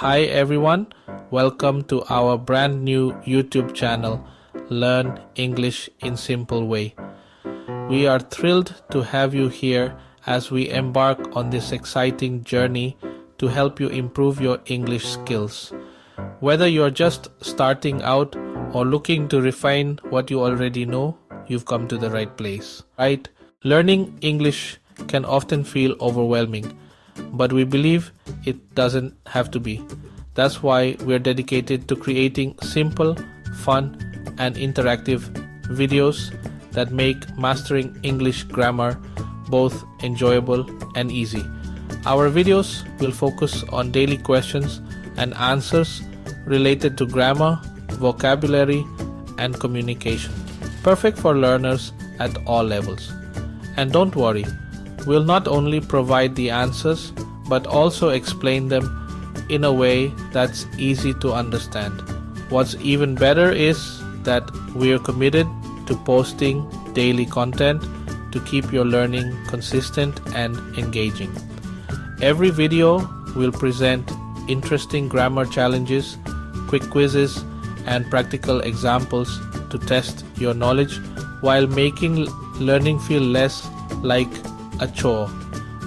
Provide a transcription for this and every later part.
Hi everyone, welcome to our brand new YouTube channel, Learn English in Simple Way. We are thrilled to have you here as we embark on this exciting journey to help you improve your English skills. Whether you're just starting out or looking to refine what you already know, you've come to the right place. Right? Learning English can often feel overwhelming, but we believe it doesn't have to be. That's why we're dedicated to creating simple, fun, and interactive videos that make mastering English grammar both enjoyable and easy. Our videos will focus on daily questions and answers related to grammar, vocabulary, and communication, perfect for learners at all levels. And don't worry, we'll not only provide the answers but also explain them in a way that's easy to understand. What's even better is that we're committed to posting daily content to keep your learning consistent and engaging. Every video will present interesting grammar challenges, quick quizzes, and practical examples to test your knowledge while making learning feel less like a chore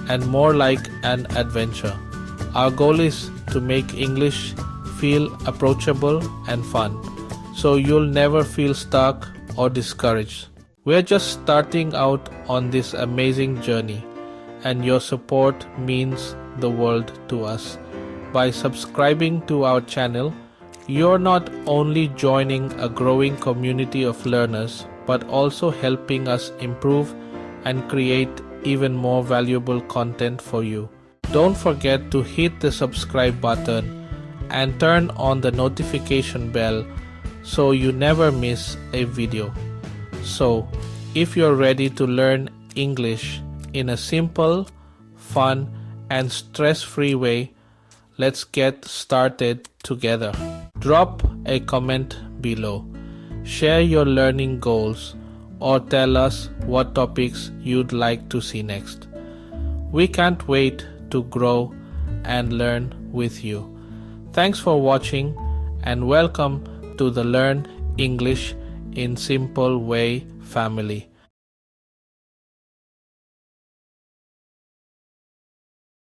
and more like an adventure. Our goal is to make English feel approachable and fun, so you'll never feel stuck or discouraged. We're just starting out on this amazing journey, and your support means the world to us. By subscribing to our channel, you're not only joining a growing community of learners, but also helping us improve and create even more valuable content for you. Don't forget to hit the subscribe button and turn on the notification bell so you never miss a video. So, if you're ready to learn English in a simple, fun, and stress-free way, let's get started together. Drop a comment below. Share your learning goals or tell us what topics you'd like to see next. We can't wait to grow and learn with you. Thanks for watching and welcome to the Learn English in Simple Way family.